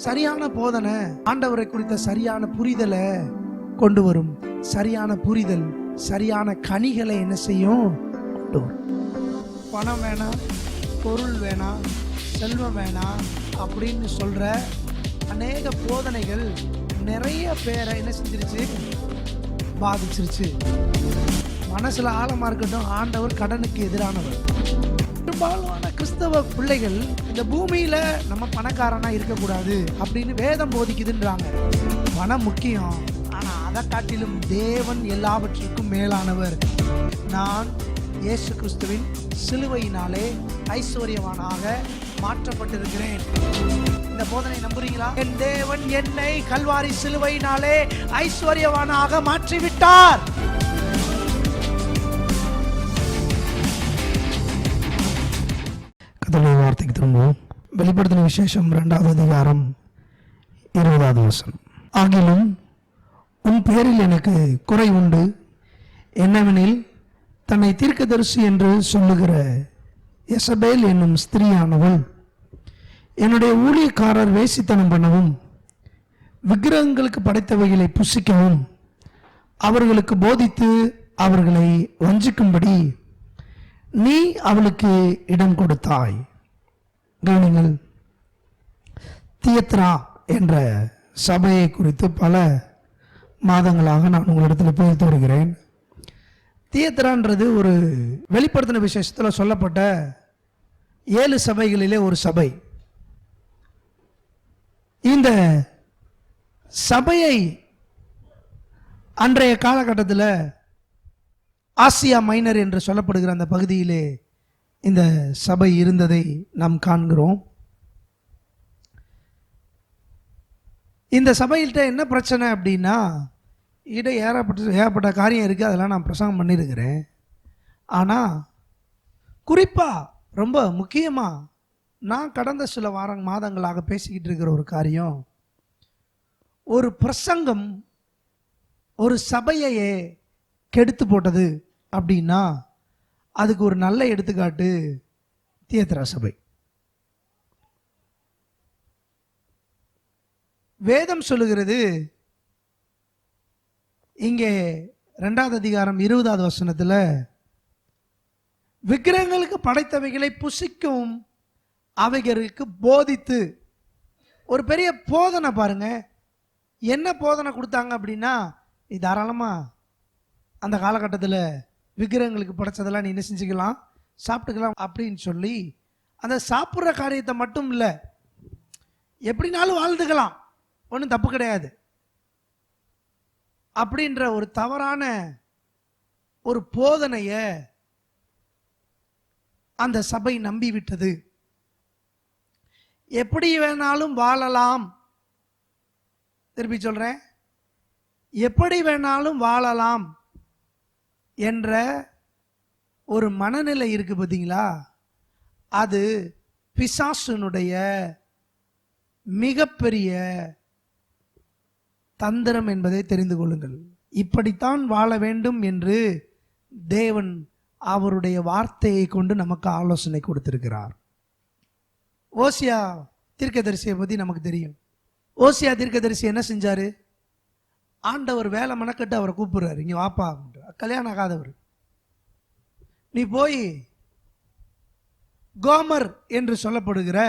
சரியான போதனை ஆண்டவரை குறித்த சரியான புரிதலை கொண்டு வரும். சரியான புரிதல் சரியான கனிகளை என்ன செய்யும்? கொண்டு வரும். பணம் வேணாம், பொருள் வேணாம், செல்வம் வேணாம் அப்படின்னு சொல்ற அநேக போதனைகள் நிறைய பேரை என்ன செஞ்சிருச்சு? பாதிச்சிருச்சு. மனசுல ஆழமா இருக்கட்டும், ஆண்டவர் கடனுக்கு எதிரானவர். பெரும்பாலான கிறிஸ்தவ பிள்ளைகள் இந்த பூமியில நம்ம பணக்காரனா இருக்கக்கூடாது அப்படின்னு வேதம் போதிக்குதுன்றாங்க. பணம் முக்கியம், ஆனா அதை காட்டிலும் தேவன் எல்லாவற்றிற்கும் மேலானவர். நான் இயேசு கிறிஸ்துவின் சிலுவையினாலே ஐஸ்வர்யவானாக மாற்றப்பட்டிருக்கிறேன். இந்த போதனை நம்புறீங்களா? என் தேவன் என்னை கல்வாரி சிலுவையினாலே ஐஸ்வர்யவானாக மாற்றிவிட்டார். கர்த்தருடைய வார்த்தைக்கு திரும்புவோம். வெளிப்படுத்தின விசேஷம் 2வது அதிகாரம் 20வது வசனம். ஆகிலும் உன் பேரில் எனக்கு குறை உண்டு, என்னவெனில் தன்னை தீர்க்கதரிசி என்று சொல்லுகிற எசபேல் என்னும் ஸ்திரீயானவள் என்னுடைய ஊழியக்காரர் வேசித்தனம் பண்ணவும் விக்கிரகங்களுக்கு படைத்தவைகளை புசிக்கவும் அவர்களுக்கு போதித்து அவர்களை வஞ்சிக்கும்படி நீ அவளுக்கு இடம் கொடுத்தாய். கவனிங்கள், தியத்ரா என்ற சபையை குறித்து பல மாதங்களாக நான் உங்களிடத்தில் பேசித்து வருகிறேன். தியத்ரான்றது ஒரு வெளிப்படுத்தின விசேஷத்தில் சொல்லப்பட்ட 7 சபைகளிலே ஒரு சபை. இந்த சபையை அன்றைய காலகட்டத்தில் ஆசியா மைனர் என்று சொல்லப்படுகிற அந்த பகுதியிலே இந்த சபை இருந்ததை நாம் காண்கிறோம். இந்த சபையில்ட்ட என்ன பிரச்சனை அப்படின்னா, ஏகப்பட்ட காரியம் இருக்குது, அதெல்லாம் நான் பிரசங்கம் பண்ணியிருக்கிறேன். ஆனால் குறிப்பாக ரொம்ப முக்கியமாக நான் கடந்த சில மாதங்களாக பேசிக்கிட்டு இருக்கிற ஒரு காரியம், ஒரு பிரசங்கம் ஒரு சபையையே கெடுத்து போட்டது அப்படின்னா அதுக்கு ஒரு நல்ல எடுத்துக்காட்டு தியத்ரா சபை. வேதம் சொல்லுகிறது இங்கே 2வது அதிகாரம் 20வது வசனத்தில், விக்கிரகங்களுக்கு படைத்தவைகளை புசிக்கும் அவைகளுக்கு போதித்து, ஒரு பெரிய போதனை பாருங்க. என்ன போதனை கொடுத்தாங்க அப்படின்னா, தாராளமாக அந்த காலகட்டத்தில் விக்கிரகங்களுக்கு படைச்சதெல்லாம் நீ என்ன செஞ்சுக்கலாம், சாப்பிட்டுக்கலாம் அப்படின்னு சொல்லி, அந்த சாப்பிட்ற காரியத்தை மட்டும் இல்லை, எப்படினாலும் வாழ்ந்துக்கலாம், ஒன்றும் தப்பு கிடையாது அப்படின்ற ஒரு தவறான ஒரு போதனையை அந்த சபை நம்பி விட்டது. எப்படி வேணாலும் வாழலாம், திருப்பி சொல்றேன், எப்படி வேணாலும் வாழலாம் என்ற ஒரு மனநிலை இருக்கு பார்த்தீங்களா, அது பிசாசுனுடைய மிகப்பெரிய தந்திரம் என்பதை தெரிந்து கொள்ளுங்கள். இப்படித்தான் வாழ வேண்டும் என்று தேவன் அவருடைய வார்த்தையை கொண்டு நமக்கு ஆலோசனை கொடுத்திருக்கிறார். ஓசியா தீர்க்கதரிசியை பற்றி நமக்கு தெரியும். ஓசியா தீர்க்கதரிசி என்ன செஞ்சாரு? ஆண்டவர் வேலை மனக்கட்டு அவரை கூப்பிடுறாரு, இங்கே வாப்பா, கல்யாணம் ஆகாதவர், நீ போய் கோமர் என்று சொல்லப்படுகிற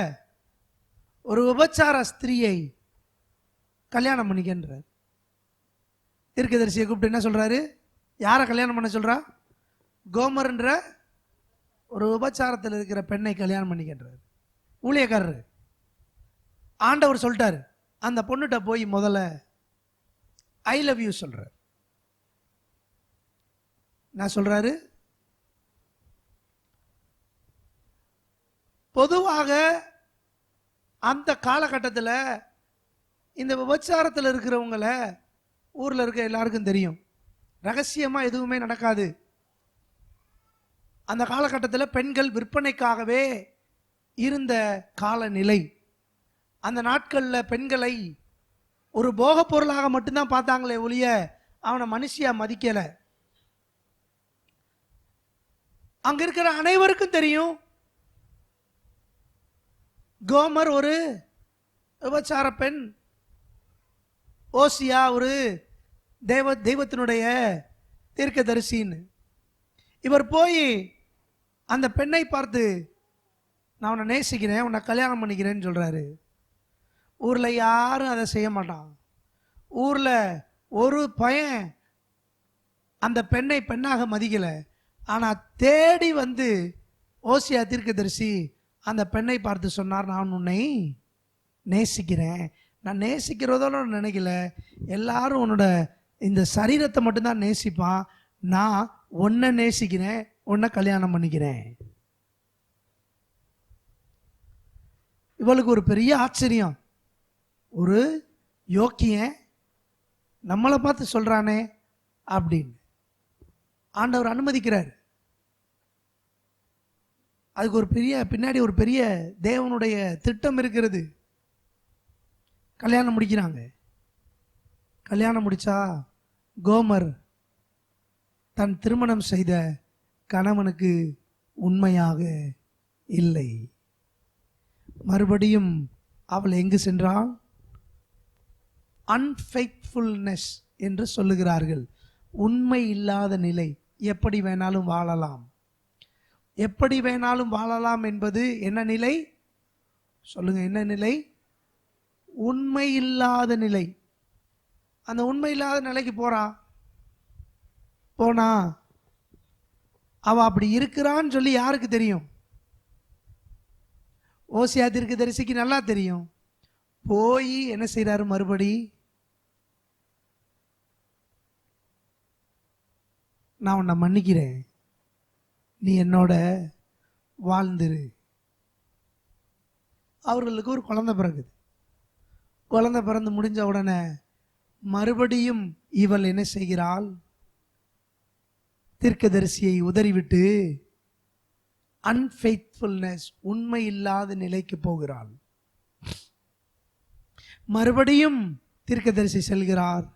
ஒரு விபச்சார ஸ்திரீயை கல்யாணம் பண்ணிக்கின்றார். தீர்க்கதரிசியை கூப்பிட்டு என்ன சொல்றாரு? யாரை கல்யாணம் பண்ண சொல்றா? கோமர்ன்ற ஒரு விபச்சாரத்தில் இருக்கிற பெண்ணை கல்யாணம் பண்ணிக்கின்றார். ஊழியக்காரர் ஆண்டவர் சொல்லிட்டாரு, அந்த பொண்ணுகிட்ட போய் முதல்ல ஐ லவ் யூ சொல்றார். நான் சொல்றாரு, பொதுவாக அந்த காலகட்டத்தில் இந்த விபச்சாரத்தில் இருக்கிறவங்கள ஊரில் இருக்க எல்லாருக்கும் தெரியும், ரகசியமாக எதுவுமே நடக்காது. அந்த காலகட்டத்தில் பெண்கள் விற்பனைக்காகவே இருந்த காலநிலை. அந்த நாட்களில் பெண்களை ஒரு போக பொருளாக மட்டும்தான் பார்த்தாங்களே ஒழிய அவனை மனுஷியா மதிக்கல. அங்க இருக்கிற அனைவருக்கும் தெரியும் கோமர் ஒரு விபச்சார பெண். ஓசியா ஒரு தெய்வத்தினுடைய தீர்க்கதரிசின்னு. இவர் போய் அந்த பெண்ணை பார்த்து, நான் உன்னை நேசிக்கிறேன், உன்னை கல்யாணம் பண்ணிக்கிறேன்னு சொல்கிறாரு. ஊரில் யாரும் அதை செய்ய மாட்டான். ஊரில் ஒரு பையன் அந்த பெண்ணை பெண்ணாக மதிக்கலை. ஆனால் தேடி வந்து ஓசியா தீர்க்கதரிசி அந்த பெண்ணை பார்த்து சொன்னார், நான் உன்னை நேசிக்கிறேன். நான் நேசிக்கிறதோட நினைக்கல, எல்லாரும் உன்னோட இந்த சரீரத்தை மட்டும்தான் நேசிப்பான், நான் உன்னை நேசிக்கிறேன், உன்னை கல்யாணம் பண்ணிக்கிறேன். இவளுக்கு ஒரு பெரிய ஆச்சரியம். ஒரு யோக்கியன் நம்மளை பார்த்து சொல்கிறானே அப்படின்னு ஆண்டவர் அனுமதிக்கிறார். அதுக்கு ஒரு பெரிய பின்னாடி ஒரு பெரிய தேவனுடைய திட்டம் இருக்கிறது. கல்யாணம் முடிக்கிறாங்க. கல்யாணம் முடிச்சா கோமர் தன் திருமணம் செய்த கணவனுக்கு உண்மையாக இல்லை. மறுபடியும் அவள் எங்கு சென்றாள்? அன்ஃபெய்த்ஃபுல்னஸ் என்று சொல்லுகிறார்கள். உண்மை இல்லாத நிலை. எப்படி வேணாலும் வாழலாம், எப்படி வேணாலும் வாழலாம் என்பது என்ன நிலை சொல்லுங்க? என்ன நிலை? உண்மை இல்லாத நிலை. அந்த உண்மை இல்லாத நிலைக்கு போனா அவ அப்படி இருக்கிறான்னு சொல்லி யாருக்கு தெரியும்? ஓசியா தீர்க்கதரிசிக்கு நல்லா தெரியும். போய் என்ன செய்றாரு? மறுபடி நான் உன்னை மன்னிக்கிறேன், நீ என்னோட வாழ்ந்துரு. அவர்களுக்கு ஒரு குழந்தை பிறகுது. குழந்தை பிறந்து முடிஞ்ச உடனே மறுபடியும் இவள் என்ன செய்கிறாள்? தீர்க்கதரிசியை உதறிவிட்டு அன்ஃபெய்த்ஃபுல்னஸ், உண்மை இல்லாத நிலைக்கு போகிறாள். மறுபடியும் தீர்க்கதரிசி செல்கிறார்,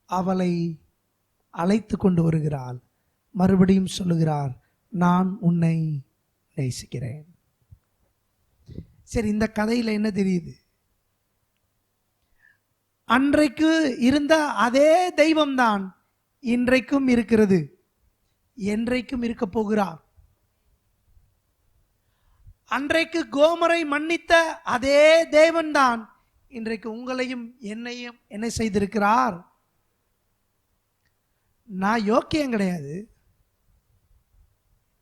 அவளை அழைத்து கொண்டு வருகிறாள். மறுபடியும் சொல்லுகிறார், நான் உன்னை நேசிக்கிறேன். சரி, இந்த கதையில் என்ன தெரியுது? அன்றைக்கு இருந்த அதே தெய்வம்தான் இன்றைக்கும் இருக்கிறது, என்றைக்கும் இருக்க போகிறார். அன்றைக்கு கோமரை மன்னித்த அதே தேவன்தான் இன்றைக்கு உங்களையும் என்னையும் என்ன செய்திருக்கிறார். நான் யோக்கியம் கிடையாது,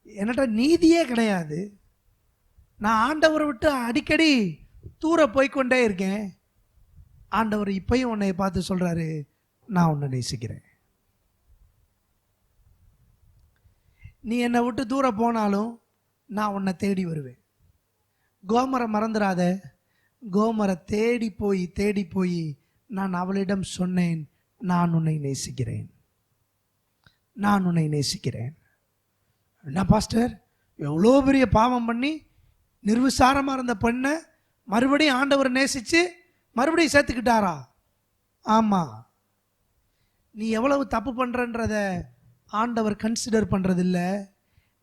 என்கிட்ட நீதியே கிடையாது, நான் ஆண்டவரை விட்டு அடிக்கடி தூர போய்கொண்டே இருக்கேன். ஆண்டவர் இப்பயும் உன்னை பார்த்து சொல்றாரு, நான் உன்னை நேசிக்கிறேன். நீ என்னை விட்டு தூர போனாலும் நான் உன்னை தேடி வருவேன். கோமரை மறந்துடாத. கோமரை தேடி போய் நான் அவளிடம் சொன்னேன், நான் உன்னை நேசிக்கிறேன், நான் உன்னை நேசிக்கிறேன். என்ன பாஸ்டர், எவ்வளோ பெரிய பாவம் பண்ணி நிர்விசாரமாக இருந்த பெண்ணை மறுபடியும் ஆண்டவர் நேசித்து மறுபடியும் சேர்த்துக்கிட்டாரா? ஆமாம். நீ எவ்வளவு தப்பு பண்ணுறன்றத ஆண்டவர் கன்சிடர் பண்ணுறதில்ல.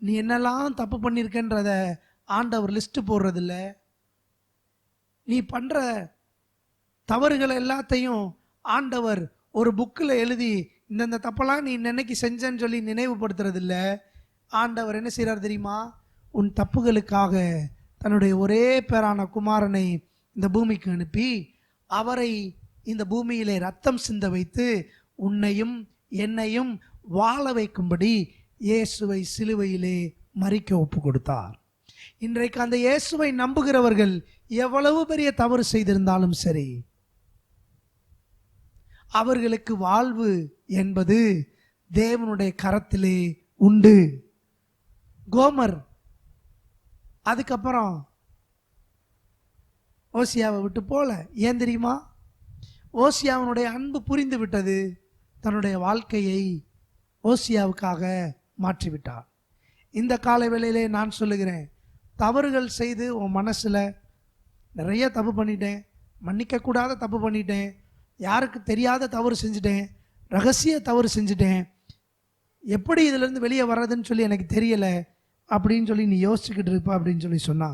நீ என்னெல்லாம் தப்பு பண்ணியிருக்கன்றத ஆண்டவர் லிஸ்ட்டு போடுறதில்ல. நீ பண்ணுற தவறுகள் எல்லாத்தையும் ஆண்டவர் ஒரு புக்கில் எழுதி இந்தந்த தப்பெல்லாம் நீ நினைக்கி செஞ்சேன்னு சொல்லி நினைவுபடுத்துறதில்ல. ஆண்டவர் என்ன செய்கிறார் தெரியுமா? உன் தப்புகளுக்காக தன்னுடைய ஒரே பேரான குமாரனை இந்த பூமிக்கு அனுப்பி அவரை இந்த பூமியிலே ரத்தம் சிந்த வைத்து உன்னையும் என்னையும் வாழ வைக்கும்படி இயேசுவை சிலுவையிலே மரிக்க ஒப்பு கொடுத்தார். இன்றைக்கு அந்த இயேசுவை நம்புகிறவர்கள் எவ்வளவு பெரிய தவறு செய்திருந்தாலும் சரி, அவர்களுக்கு வாழ்வு என்பது தேவனுடைய கரத்திலே உண்டு. கோமர் அதுக்கப்புறம் ஓசியாவை விட்டு போல. ஏன் தெரியுமா? ஓசியாவினுடைய அன்பு புரிந்து விட்டது. தன்னுடைய வாழ்க்கையை ஓசியாவுக்காக மாற்றிவிட்டார். இந்த காலை வேளையிலே நான் சொல்லுகிறேன், தவறுகள் செய்து உன் மனசில் நிறைய தப்பு பண்ணிட்டேன், மன்னிக்கக்கூடாத தப்பு பண்ணிட்டேன், யாருக்கு தெரியாத தவறு செஞ்சுட்டேன், ரகசிய தவறு செஞ்சுட்டேன், எப்படி இதிலேருந்து வெளியே வர்றதுன்னு சொல்லி எனக்கு தெரியலை அப்படின்னு சொல்லி நீ யோசிச்சுக்கிட்டு இருப்ப அப்படின்னு சொல்லி சொன்னா,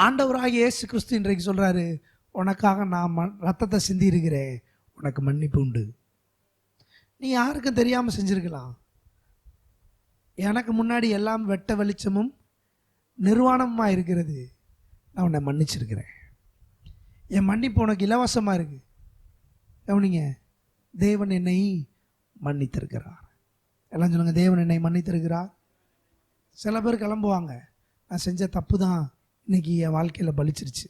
ஆண்டவராகிய இயேசு கிறிஸ்து இன்றைக்கு சொல்றாரு, உனக்காக நான் ரத்தத்தை சிந்தி இருக்கிறேன், உனக்கு மன்னிப்பு உண்டு. நீ யாருக்கும் தெரியாம செஞ்சிருக்கலாம். எனக்கு முன்னாடி எல்லாம் வெட்ட வெளிச்சமும் நிர்வாணமா இருக்கிறது, நான் உன்னை மன்னிச்சிருக்கிறேன். என் மன்னிப்பு உனக்கு இலவசமா இருக்கு. கவனிங்க, தேவன் என்னை மன்னித்திருக்கிறார். எல்லாம் சொல்லுங்க, தேவன் என்னை மன்னித்திருக்கிறார். சில பேர் கிளம்புவாங்க, நான் செஞ்ச தப்பு தான் இன்னைக்கு என் வாழ்க்கையில் பலிச்சிருச்சு.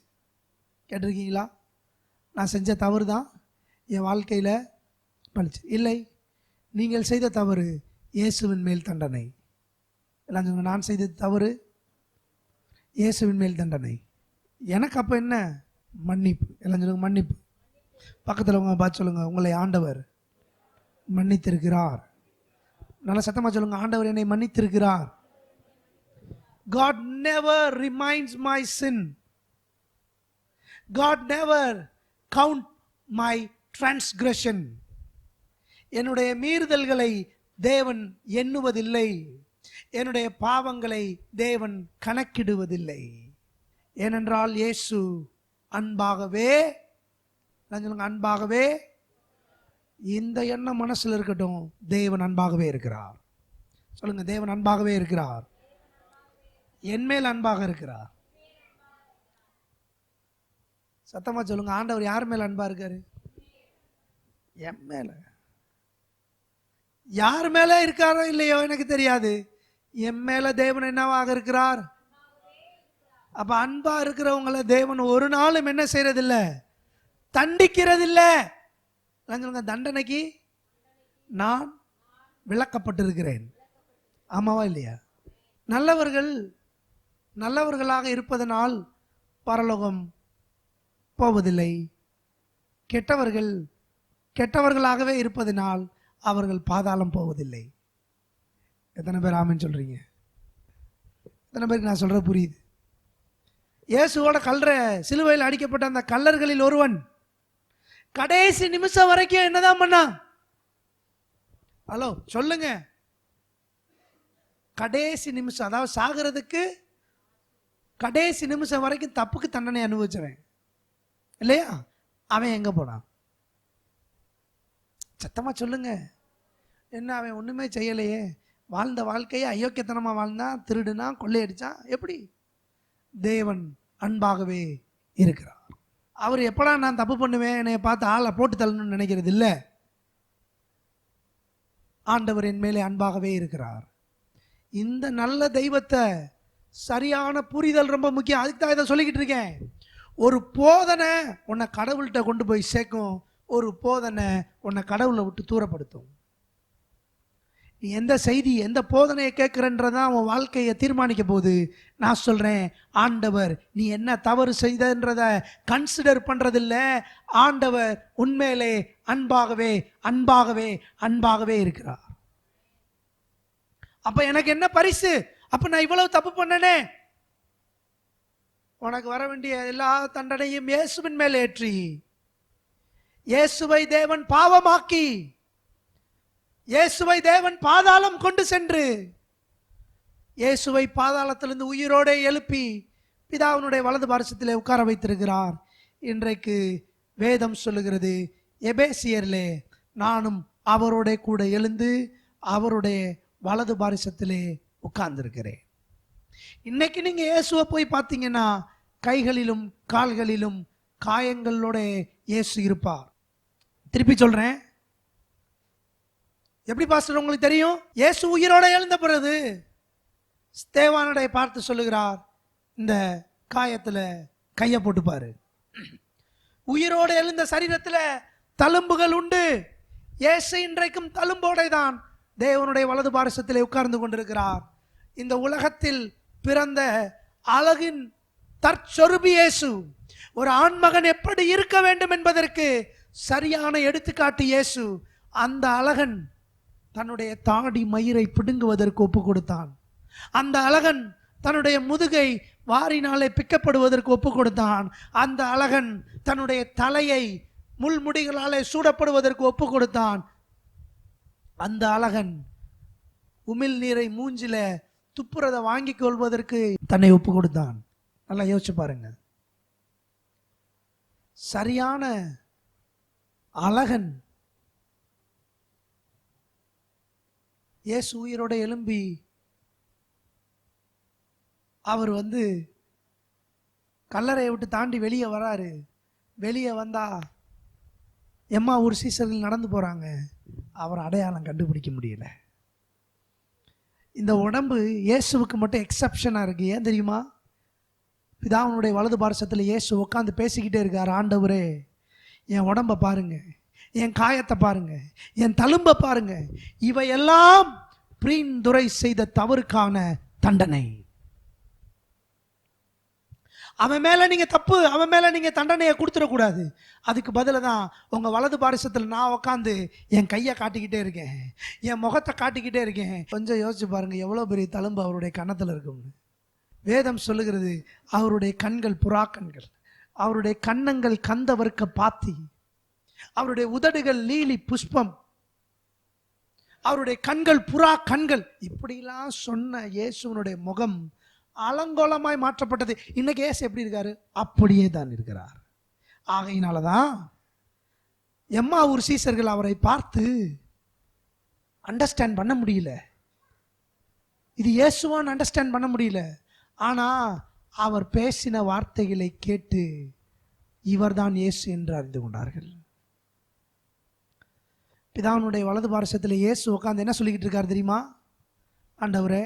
கேட்டிருக்கீங்களா? நான் செஞ்ச தவறு தான் என் வாழ்க்கையில் பலிச்சு. இல்லை, நீங்கள் செய்த தவறு இயேசுவின் மேல் தண்டனை. எல்லாம் சொல்லுங்க, நான் செய்த தவறு இயேசுவின் மேல் தண்டனை, எனக்கு அப்போ என்ன? மன்னிப்பு. எல்லாம் சொல்லுங்க, மன்னிப்பு. பக்கத்தில் உங்க பார்த்து சொல்லுங்க, உங்களை ஆண்டவர் மன்னித்திருக்கிறார். நல்ல சத்தமாக சொல்லுங்க, ஆண்டவர் என்னை மன்னித்திருக்கிறார். God never reminds my sin. God never count my transgression. என்னுடைய மீறுதல்களை தேவன் எண்ணுவதில்லை, என்னுடைய பாவங்களை தேவன் கணக்கிடுவதில்லை. ஏனென்றால் இயேசு அன்பாகவே, நான் சொல்லுங்க, அன்பாகவே. இந்த எண்ணம் மனசில் இருக்கட்டும், தேவன் அன்பாகவே இருக்கிறார். சொல்லுங்க, தேவன் அன்பாகவே இருக்கிறார். என் மேல் அன்பாக இருக்கிறார். சத்தமா சொல்லுங்க, ஆண்டவர் யார் மேல அன்பா இருக்காரு? என் மேல. யார் மேல இருக்காரோ இல்லையோ எனக்கு தெரியாது, என் மேல தேவன் என்னவாக இருக்கிறார்? அப்ப அன்பா இருக்கிறவங்களை தேவன் ஒரு நாளும் என்ன செய்யறதில்ல? தண்டிக்கிறதில்ல. சொல்லுங்க, தண்டனைக்கு நான் விலக்கப்பட்டிருக்கிறேன். ஆமாவா இல்லையா? நல்லவர்களாக இருப்பதனால் பரலோகம் போவதில்லை. கெட்டவர்களாகவே இருப்பதனால் அவர்கள் பாதாளம் போவதில்லை. எத்தனை பேர் ஆமென் சொல்றீங்க? எத்தனை பேருக்கு நான் சொல்றது புரியுது? இயேசுவோட சிலுவையில் அடிக்கப்பட்ட அந்த கல்லர்களில் ஒருவன் கடைசி நிமிஷம் வரைக்கும் என்னதான் பண்ணா? ஹலோ சொல்லுங்க, கடைசி நிமிஷம், அதாவது சாகிறதுக்கு கடைசி நிமிஷம் வரைக்கும் தப்புக்கு தண்டனை அனுபவிச்சவன் இல்லையா? அவன் எங்க போனான்? சத்தமா சொல்லுங்க. என்ன, அவன் ஒண்ணுமே செய்யலையே, வாழ்ந்த வாழ்க்கையை அயோக்கியத்தனமா வாழ்ந்தான், திருடுனா, கொள்ளையடிச்சான். எப்படி? தேவன் அன்பாகவே இருக்கிறார். அவர் எப்படா நான் தப்பு பண்ணுவேன், என்னை பார்த்து ஆளை போட்டு தள்ளணும்னு நினைக்கிறது இல்லை. ஆண்டவர் என் மேலே அன்பாகவே இருக்கிறார். இந்த நல்ல தெய்வத்தை சரியான புரிதல் ரொம்ப முக்கியம். அதுக்கு தான் இதை சொல்லிக்கிட்டு இருக்கேன். ஒரு போதனை உன்னை கடவுள்கிட்ட கொண்டு போய் சேர்க்கும், ஒரு போதனை உன்னை கடவுளை விட்டு தூரப்படுத்தும். நீ எந்த செய்தி, எந்த போதனையை கேட்குறன்றதான் உன் வாழ்க்கையை தீர்மானிக்க போகுது. நான் சொல்கிறேன், ஆண்டவர் நீ என்ன தவறு செய்தன்றதை கன்சிடர் பண்ணுறதில்ல. ஆண்டவர் உண்மையிலே அன்பாகவே அன்பாகவே அன்பாகவே இருக்கிறார். அப்போ எனக்கு என்ன பரிசு? அப்போ நான் இவ்வளவு தப்பு பண்ணனே, உனக்கு வர வேண்டிய எல்லா தண்டனையும் இயேசுவின் மேல் ஏற்றி, இயேசுவை தேவன் பாவமாக்கி, இயேசுவை தேவன் பாதாளம் கொண்டு சென்று, இயேசுவை பாதாளத்திலிருந்து உயிரோட எழுப்பி பிதாவினுடைய வலது பாரசத்திலே உட்கார வைத்திருக்கிறார். இன்றைக்கு வேதம் சொல்லுகிறது, எபேசியரிலே நானும் அவரோட கூட எழுந்து அவருடைய வலது பாரசத்திலே உட்கார்ந்திருக்கிறேன். இன்னைக்கு நீங்க இயேசுவை போய் பார்த்தீங்கன்னா கைகளிலும் கால்களிலும் காயங்களோட இயேசு இருப்பார். திருப்பி சொல்றேன், எப்படி பாஸ்டர் உங்களுக்கு தெரியும்? இயேசு உயிரோட எழுந்த பிறகு ஸ்தேவானோட பார்த்து சொல்லுகிறார், இந்த காயத்துல கையை போட்டுப்பாரு. உயிரோட எழுந்த சரீரத்துல தழும்புகள் உண்டு. இயேசு இன்றைக்கும் தழும்போட தான் தேவனுடைய வலது பாரசத்திலே உட்கார்ந்து கொண்டிருக்கிறார். இந்த உலகத்தில் பிறந்த அழகின் தற்சொருபி இயேசு, ஒரு ஆண்மகன் எப்படி இருக்க வேண்டும் என்பதற்கு சரியான எடுத்துக்காட்டு இயேசு. அந்த அழகன் தன்னுடைய தாடி மயிரை பிடுங்குவதற்கு ஒப்பு கொடுத்தான். அந்த அழகன் தன்னுடைய முதுகை வாரினாலே பிக்கப்படுவதற்கு ஒப்பு கொடுத்தான். அந்த அழகன் தன்னுடைய தலையை முள்முடிகளாலே சூடப்படுவதற்கு ஒப்பு கொடுத்தான். அந்த அழகன் உமிழ் நீரை மூஞ்சில துப்புரதை வாங்கி கொள்வதற்கு தன்னை ஒப்பு கொடுத்தான். நல்லா யோசிச்சு பாருங்க. சரியான அழகன் இயேசு உயிரோட எழும்பி அவர் கல்லறையை விட்டு தாண்டி வெளியே வராரு. வெளியே வந்தா எம்மா ஒரு சீசர்கள் நடந்து போறாங்க. அவர் அடையாளம் கண்டுபிடிக்க முடியல. இந்த உடம்பு இயேசுவுக்கு மட்டும் எக்ஸப்ஷனாக இருக்கு. ஏன் தெரியுமா? பிதாவினுடைய வலது பார்சத்தில் இயேசு உட்காந்து பேசிக்கிட்டே இருக்கார். ஆண்டவரே, என் உடம்பை பாருங்க, என் காயத்தை பாருங்க, என் தழும்பை பாருங்க, இவையெல்லாம் பிரிந்துரை செய்த தவறுக்கான தண்டனை. அவன் மேல நீங்க தப்பு, அவன் மேல நீங்க தண்டனையை கொடுத்துடக்கூடாது. அதுக்கு பதிலாக தான் உங்க வலது பாரிசத்தில் நான் உட்காந்து என் கையை காட்டிக்கிட்டே இருக்கேன், என் முகத்தை காட்டிக்கிட்டே இருக்கேன். கொஞ்சம் யோசிச்சு பாருங்க, எவ்வளோ பெரிய தழும்பு அவருடைய கன்னத்தில் இருக்கும்னு. வேதம் சொல்லுகிறது, அவருடைய கண்கள் புறா கண்கள், அவருடைய கன்னங்கள் கந்தவர்க்க பாத்தி, அவருடைய உதடுகள் லீலி புஷ்பம், அவருடைய கண்கள் புறா கண்கள். இப்படிலாம் சொன்ன இயேசுவனுடைய முகம் அலங்கோலமாய் மாற்றப்பட்டது. இன்னைக்கு இயேசு எப்படி இருக்காரு? அப்படியே தான் இருக்கிறார். ஆகையினாலதான் எம்மாவூர் சீசர்கள் அவரை பார்த்து அண்டர்ஸ்டாண்ட் பண்ண முடியல. இது இயேசுவான்னு அண்டர்ஸ்டாண்ட் பண்ண முடியல. ஆனா அவர் பேசின வார்த்தைகளை கேட்டு இவர்தான் இயேசு என்று அறிந்து கொண்டார்கள். பிதாவினுடைய வலது பார்சத்தில் இயேசு உட்கார்ந்து என்ன சொல்லிக்கிட்டு இருக்காரு தெரியுமா? ஆண்டவரே,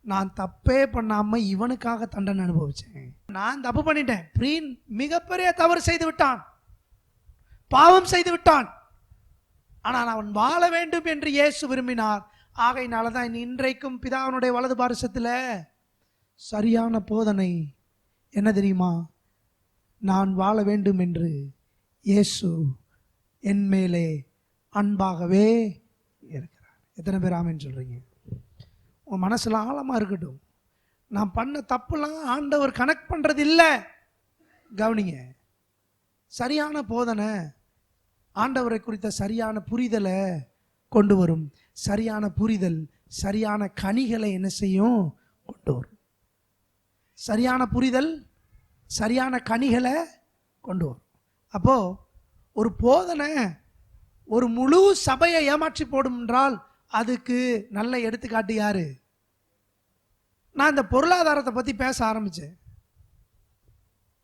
நான் தப்பே பண்ணாம இவனுக்காக தண்டனை அனுபவிச்சேன். நான் தப்பு பண்ணிட்டேன். பிரீன் மிகப்பெரிய தவறு செய்து விட்டான், பாவம் செய்து விட்டான். ஆனால் அவன் வாழ வேண்டும் என்று இயேசு விரும்பினார். ஆகையினாலதான் இன்றைக்கும் பிதாவினுடைய வலது பார்சத்தில் சரியான போதனை என்ன தெரியுமா? நான் வாழ வேண்டும் என்று இயேசு என் மேலே அன்பாகவே இருக்கிறார். எத்தனை பேர் ஆமென் சொல்றீங்க? உன் மனசுல ஆழமா இருக்கட்டும். நான் பண்ண தப்புலாம் ஆண்டவர் கனெக்ட் பண்றது இல்லை. கவனிங்க, சரியான போதனை ஆண்டவரை குறித்த சரியான புரிதலை கொண்டு வரும். சரியான புரிதல் சரியான கனிகளை என்ன செய்யும்? கொண்டு வரும். சரியான புரிதல் சரியான கனிகளை கொண்டு வரும். அப்போ ஒரு போதனை ஒரு முழு சபையை ஏமாற்றி போடும் என்றால் அதுக்கு நல்ல எடுத்துக்காட்டு யாரு? நான் இந்த பொருளாதாரத்தை பத்தி பேச ஆரம்பிச்சேன்.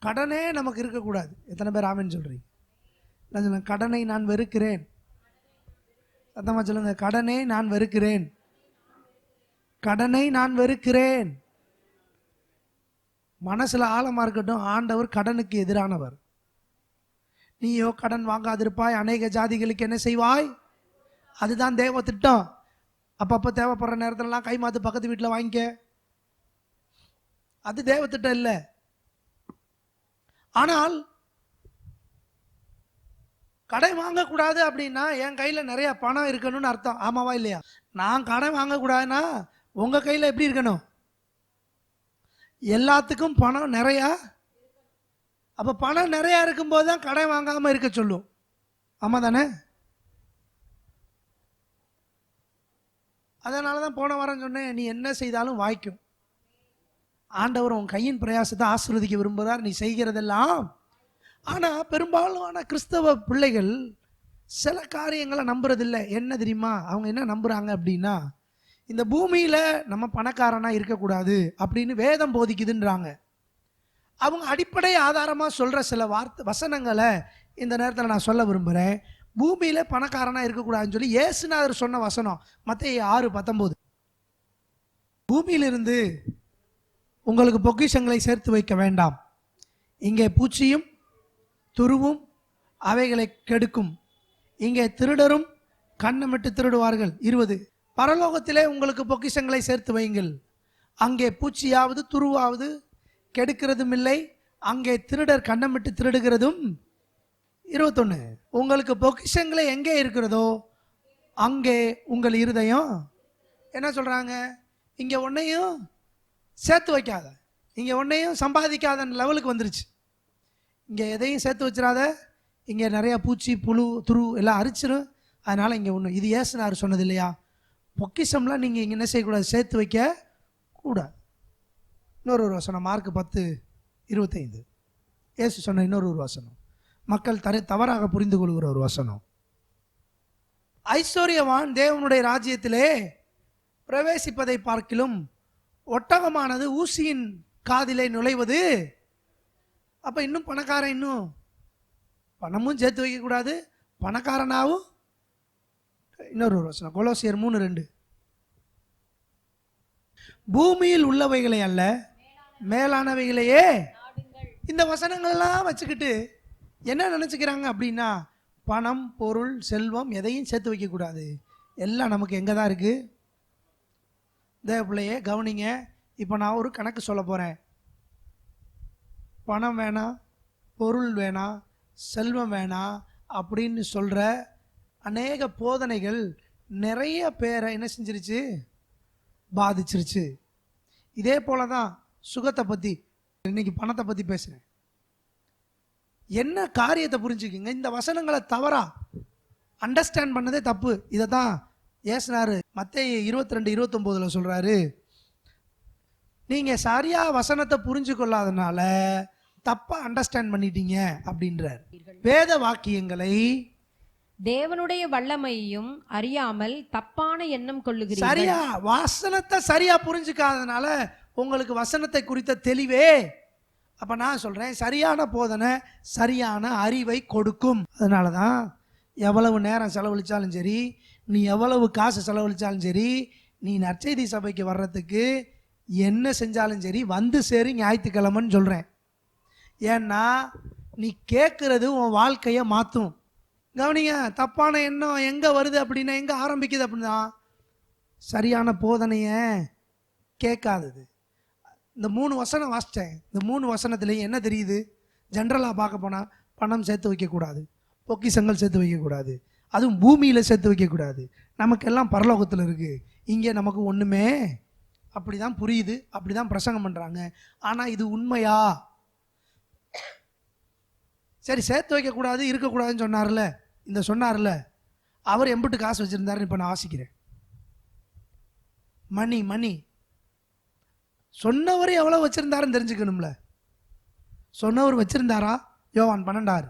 கடனே நமக்கு இருக்கக்கூடாது. எத்தனை பேர் ஆமென் சொல்றீங்க? கடனை நான் வெறுக்கிறேன். சத்தமா சொல்லுங்க, கடனை நான் வெறுக்கிறேன். கடனை நான் வெறுக்கிறேன். மனசுல ஆழமா இருக்கட்டும், ஆண்டவர் கடனுக்கு எதிரானவர். நீயோ கடன் வாங்காதிருப்பாய், அநேக ஜாதிகளுக்கு என்ன செய்வாய்? அதுதான் தேவ திட்டம். அப்பப்போ தேவைப்படுற நேரத்திலலாம் கை மாத்து பக்கத்து வீட்டில் வாங்கிக்க, அது தேவ திட்டம் இல்லை. ஆனால் கடன் வாங்கக்கூடாது அப்படின்னா என் கையில நிறைய பணம் இருக்கணும்னு அர்த்தம். ஆமாவா இல்லையா? நான் கடன் வாங்கக்கூடாதுன்னா உங்க கையில எப்படி இருக்கணும்? எல்லாத்துக்கும் பணம் நிறைய. அப்ப பணம் நிறைய இருக்கும்போது தான் கடன் வாங்காம இருக்க சொல்லும். ஆமா தானே? அதனாலதான் போன வாரம் சொன்னேன், நீ என்ன செய்தாலும் வாய்க்கும். ஆண்டவர் உன் கையின் பிரயாசத்தை ஆசீர்வதிக்க விரும்புகிறார், நீ செய்கிறதெல்லாம். ஆனா பெரும்பாலான கிறிஸ்தவ பிள்ளைகள் சில காரியங்களை நம்புறதில்லை. என்ன தெரியுமா அவங்க என்ன நம்புறாங்க அப்படின்னா, இந்த பூமியில நம்ம பணக்காரனா இருக்கக்கூடாது அப்படின்னு வேதம் போதிக்குதுன்றாங்க. அவங்க அடிப்படை ஆதாரமா சொல்ற சில வசனங்களை இந்த நேரத்தில் நான் சொல்ல விரும்புகிறேன். பூமியில பணக்காரனா இருக்கக்கூடாதுன்னு சொல்லி இயேசுநாதர் சொன்ன வசனம் மத்தேயு 6:19. பூமியிலிருந்து உங்களுக்கு பொக்கிஷங்களை சேர்த்து வைக்க வேண்டாம், இங்கே பூச்சியும் துருவும் அவைகளை கெடுக்கும், இங்கே திருடரும் கண்ணமிட்டு திருடுவார்கள். 20. பரலோகத்திலே உங்களுக்கு பொக்கிஷங்களை சேர்த்து வையுங்கள், அங்கே பூச்சியாவது துருவாவது கெடுக்கிறதும் இல்லை, அங்கே திருடர் கண்ணமிட்டு திருடுகிறதும். 21. உங்களுக்கு பொக்கிஷங்களை எங்கே இருக்கிறதோ அங்கே உங்கள் இருதயம். என்ன சொல்றாங்க? இங்க ஒன்னையும் சேர்த்து வைக்காத, இங்க ஒன்னையும் சம்பாதிக்காத லெவலுக்கு வந்துருச்சு. இங்க எதையும் சேர்த்து வச்சிடாத, இங்க நிறைய பூச்சி புழு துரு எல்லாம் அரிச்சிடும். அதனால இங்க ஒண்ணு. இது இயேசுநாதர் சொன்னது இல்லையா? பொக்கிஷம்லாம் நீங்க இங்க என்ன செய்யக்கூடாது? சேர்த்து வைக்க கூடாது. இன்னொரு வசனம் மார்க் 10:25. இயேசு சொன்ன இன்னொரு வசனம், மக்கள் தவறாக புரிந்து கொள்கிற ஒரு வசனம். ஐஸ்வர்யவான் தேவனுடைய ராஜ்யத்திலே பிரவேசிப்பதை பார்க்கிலும் ஒட்டகமானது ஊசியின் காதிலே நுழைவது. அப்ப இன்னும் பணக்காரன், இன்னும் பணமும் சேர்த்து வைக்க கூடாது, பணக்காரனாவும். இன்னொரு வசனம் கொலோசியர் 3:2, பூமியில் உள்ளவைகளை அல்ல மேலானவைகளையே. இந்த வசனங்கள் எல்லாம் வச்சுக்கிட்டு என்ன நினைச்சுக்கிறாங்க அப்படின்னா, பணம் பொருள் செல்வம் எதையும் சேர்த்து வைக்க கூடாது, எல்லாம் நமக்கு எங்கே தான் இருக்கு. தேவ பிள்ளையே கவனிங்க, இப்போ நான் ஒரு கணக்கு சொல்ல போகிறேன். பணம் வேணாம், பொருள் வேணாம், செல்வம் வேணாம் அப்படின்னு சொல்கிற அநேக போதனைகள் நிறைய பேரை என்ன செஞ்சிருச்சு, பாதிச்சிருச்சு. இதே போல தான் சுகத்தை பற்றி, இன்னைக்கு பணத்தை பற்றி பேசுகிறேன். என்ன காரியத்தை புரிஞ்சுக்கிங்க, இந்த வசனங்களை தவறா அண்டர்ஸ்டாண்ட் பண்ணதே தப்பு. இதை தான் ஏசுனாரு மத்தேயு 22:29 சொல்கிறாரு, நீங்கள் சரியாக வசனத்தை புரிஞ்சு கொள்ளாதனால தப்பாக அண்டர்ஸ்டாண்ட் பண்ணிட்டீங்க அப்படின்றார். வேத வாக்கியங்களை தேவனுடைய வல்லமையையும் அறியாமல் தப்பான எண்ணம் கொள்ளுகிறீர்கள். சரியா வசனத்தை சரியா புரிஞ்சுக்காதனால உங்களுக்கு வசனத்தை குறித்த தெளிவே. அப்ப நான் சொல்றேன், சரியான போதனை சரியான அறிவை கொடுக்கும். அதனால தான் எவ்வளவு நேரம் செலவழிச்சாலும் சரி, நீ எவ்வளவு காசு செலவழிச்சாலும் சரி, நீ நற்செய்தி சபைக்கு வர்றதுக்கு என்ன செஞ்சாலும் சரி வந்து சேரு ஞாயிற்றுக்கிழமைன்னு சொல்றேன். ஏன்னா நீ கேட்கறது உன் வாழ்க்கையை மாற்றும். கவனிங்க, தப்பான எண்ணம் எங்கே வருது அப்படின்னா, எங்கே ஆரம்பிக்குது அப்படின்னா, சரியான போதனையை கேட்காதது. இந்த 3 வசனம் வாசித்தேன். இந்த 3 வசனத்துலேயும் என்ன தெரியுது? ஜென்ரலாக பார்க்க போனால் பணம் சேர்த்து வைக்கக்கூடாது, பொக்கிஷங்கள் சேர்த்து வைக்கக்கூடாது, அதுவும் பூமியில் சேர்த்து வைக்கக்கூடாது. நமக்கெல்லாம் பரலோகத்தில் இருக்குது, இங்கே நமக்கு ஒன்றுமே. அப்படி தான் புரியுது, அப்படி தான் பிரசங்கம் பண்ணுறாங்க. ஆனால் இது உண்மையா? சரி, சேர்த்து வைக்கக்கூடாது இருக்கக்கூடாதுன்னு சொன்னார்ல, இந்த சொன்னார்ல, அவர் எம்பிட்டு காசு வச்சுருந்தாருன்னு இப்போ நான் வாசிக்கிறேன். மணி சொன்னவர் எவ்வளோ வச்சுருந்தாருன்னு தெரிஞ்சுக்கணும்ல. சொன்னவர் வச்சிருந்தாரா? யோவான் 12:6.